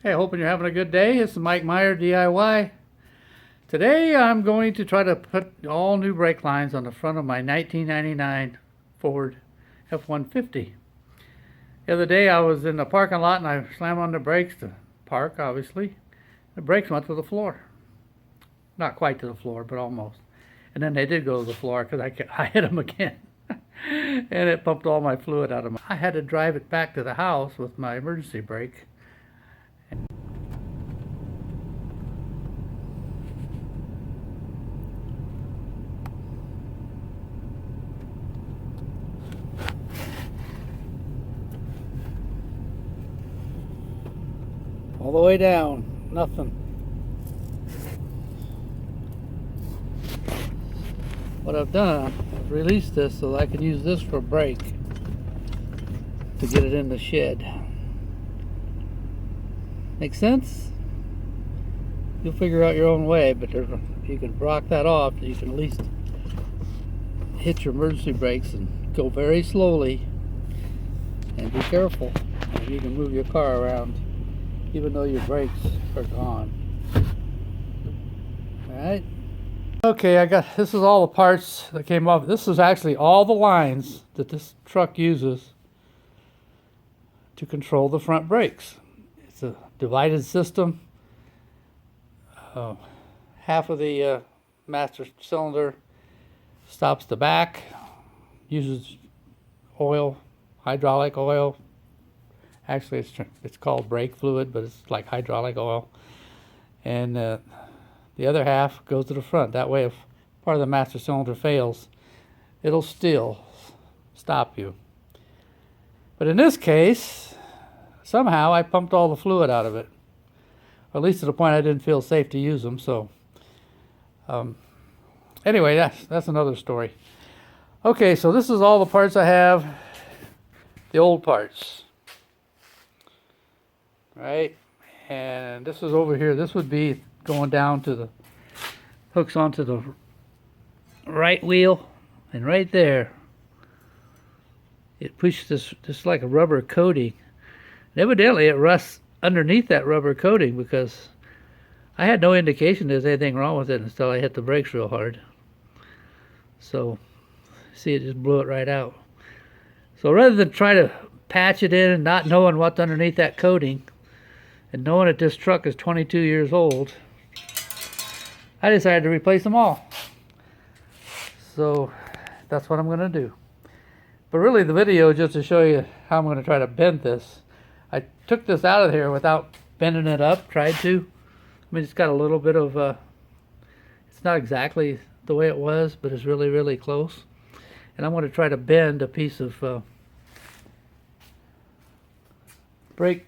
Hey, hoping you're having a good day. It's Mike Meyer DIY. Today I'm going to try to put all new brake lines on the front of my 1999 Ford F-150. The other day I was in the parking lot and I slammed on the brakes to park, obviously. The brakes went to the floor. Not quite to the floor, but almost. And then they did go to the floor because I hit them again. And it pumped all my fluid out of I had to drive it back to the house with my emergency brake. All the way down, nothing. What I've done, I've released this so that I can use this for a brake to get it in the shed. Make sense? You'll figure out your own way, but if you can block that off, you can at least hit your emergency brakes and go very slowly and be careful. You can move your car around even though your brakes are gone. Alright? Okay, this is all the parts that came off. This is actually all the lines that this truck uses to control the front brakes. It's a divided system. Half of the master cylinder stops the back, uses oil, hydraulic oil. Actually, it's called brake fluid, but it's like hydraulic oil. And the other half goes to the front. That way, if part of the master cylinder fails, it'll still stop you. But in this case, somehow I pumped all the fluid out of it. Or at least to the point I didn't feel safe to use them. So, anyway, that's another story. Okay, so this is all the parts I have. The old parts. Right? And this is over here. This would be going down to the hooks onto the right wheel, and right there it pushes this just like a rubber coating. And evidently it rusts underneath that rubber coating because I had no indication there's anything wrong with it until I hit the brakes real hard. So see, it just blew it right out. So rather than try to patch it in and not knowing what's underneath that coating, and knowing that this truck is 22 years old, I decided to replace them all. So that's what I'm going to do. But really the video is just to show you how I'm going to try to bend this. I took this out of here without bending it up, tried to. I mean, it's got a little bit of, it's not exactly the way it was, but it's really, really close. And I'm going to try to bend a piece of brake,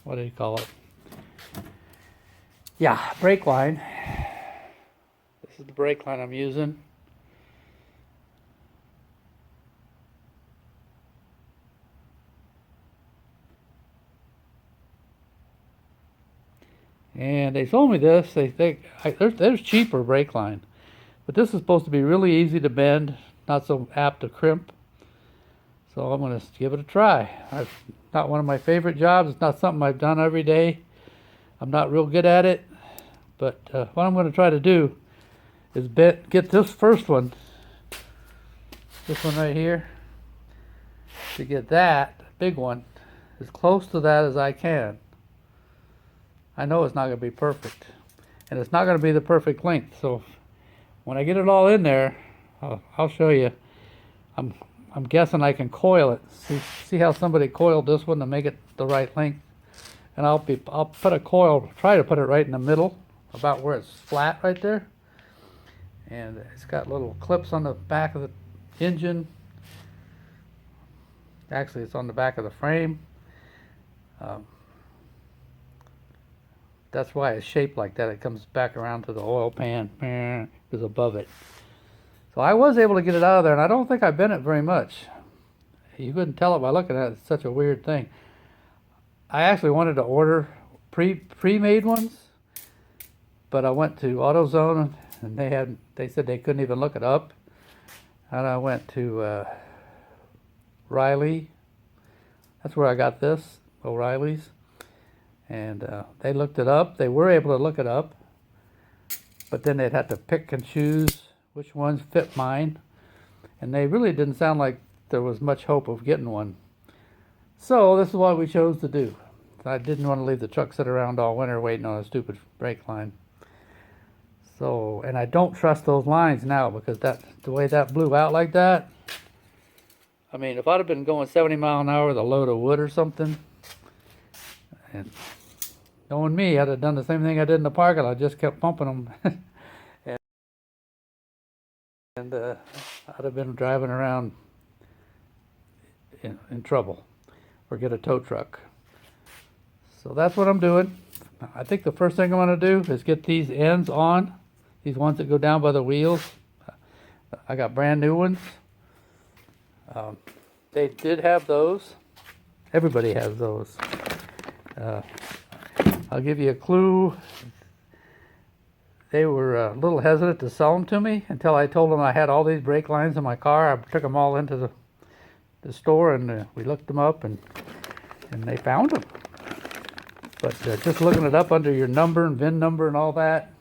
what do you call it? Yeah, brake line. This is the brake line I'm using. And they told me this, they think there's cheaper brake line, but this is supposed to be really easy to bend, not so apt to crimp. So I'm going to give it a try. It's not one of my favorite jobs. It's not something I've done every day. I'm not real good at it. But what I'm going to try to do is get this first one, this one right here, to get that big one as close to that as I can. I know it's not going to be perfect. And it's not going to be the perfect length. So when I get it all in there, I'll show you. I'm guessing I can coil it. See how somebody coiled this one to make it the right length. And I'll put a coil, try to put it right in the middle, about where it's flat right there. And it's got little clips on the back of the engine. Actually, it's on the back of the frame. That's why it's shaped like that. It comes back around to the oil pan, is above it. So I was able to get it out of there, and I don't think I bent it very much. You couldn't tell it by looking at it. It's such a weird thing. I actually wanted to order pre-made ones, but I went to AutoZone, and they said they couldn't even look it up. And I went to Riley. That's where I got this, O'Reilly's. And they looked it up. They were able to look it up, but then they'd have to pick and choose which ones fit mine. And they really didn't sound like there was much hope of getting one. So this is what we chose to do. I didn't want to leave the truck sit around all winter waiting on a stupid brake line. So, and I don't trust those lines now because the way that blew out like that. I mean, if I'd have been going 70 miles an hour with a load of wood or something, and knowing me, I'd have done the same thing I did in the parking lot. I just kept pumping them. and I'd have been driving around in trouble or get a tow truck. So that's what I'm doing. I think the first thing I'm going to do is get these ends on, these ones that go down by the wheels. I got brand new ones. They did have those. Everybody has those. I'll give you a clue. They were a little hesitant to sell them to me until I told them I had all these brake lines in my car. I took them all into the store and we looked them up and they found them. But just looking it up under your number and VIN number and all that,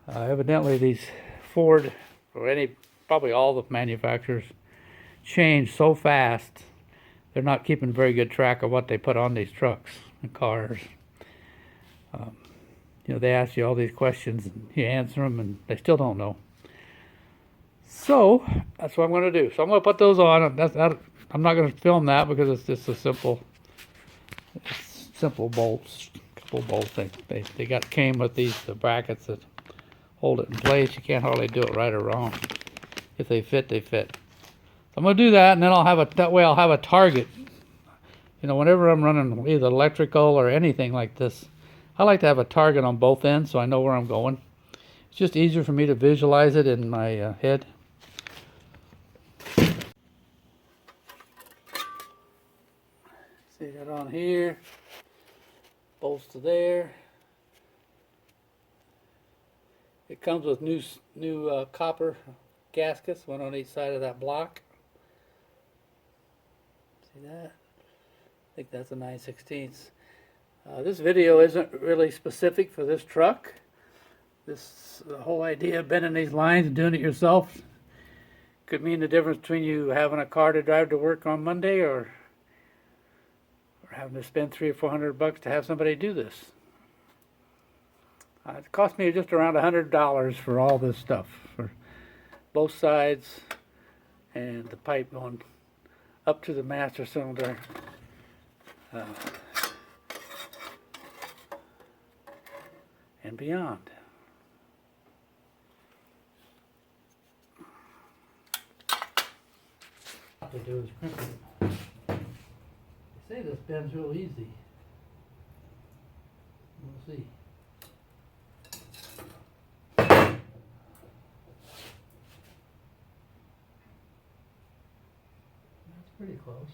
evidently these Ford or probably all the manufacturers change so fast. They're not keeping very good track of what they put on these trucks and cars. They ask you all these questions and you answer them and they still don't know. So that's what I'm going to do. So I'm going to put those on. I'm not going to film that because it's just a simple bolts, couple bolts. They came with the brackets that hold it in place. You can't hardly do it right or wrong. If they fit, they fit. So I'm going to do that, and then that way I'll have a target. Whenever I'm running either electrical or anything like this, I like to have a target on both ends so I know where I'm going. It's just easier for me to visualize it in my head. See that on here, bolts to there. It comes with new copper gaskets, one on each side of that block. See that? I think that's a 9/16. This video isn't really specific for this truck. The whole idea of bending these lines and doing it yourself could mean the difference between you having a car to drive to work on Monday or having to spend $300 or $400 to have somebody do this. It cost me just around $100 for all this stuff, for both sides and the pipe going up to the master cylinder. And beyond. What they do is crimp it. They say this bends real easy. We'll see. That's pretty close.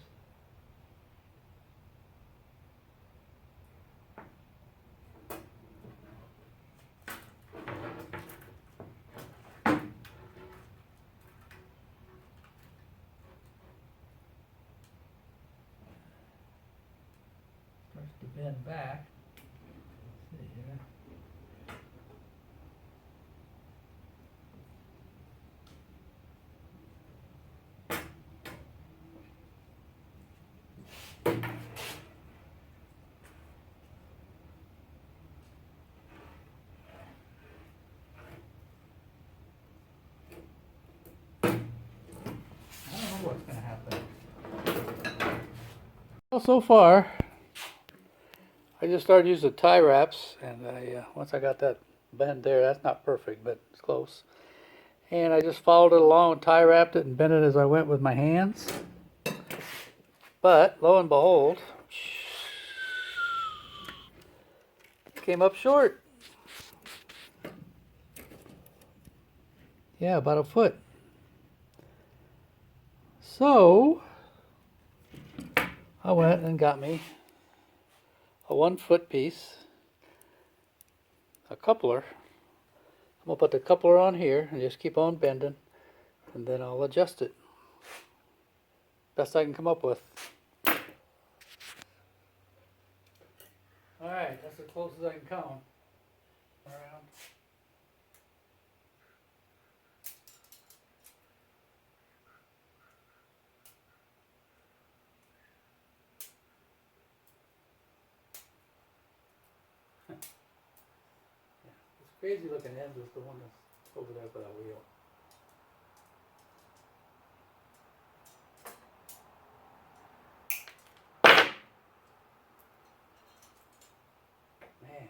To bend back. Let's see here. I don't know what's going to happen. Well, so far, I just started using tie wraps, and once I got that bend there, that's not perfect, but it's close. And I just followed it along, tie wrapped it, and bent it as I went with my hands. But lo and behold, it came up short. Yeah, about a foot. So I went and got me a 1 foot piece, a coupler. I'm going to put the coupler on here and just keep on bending, and then I'll adjust it. Best I can come up with. Alright, that's as close as I can come. Around. Yeah, this crazy looking end is the one that's over there by that wheel. Man.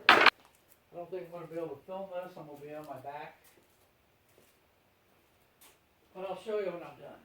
I don't think I'm going to be able to film this. I'm going to be on my back. But I'll show you when I'm done.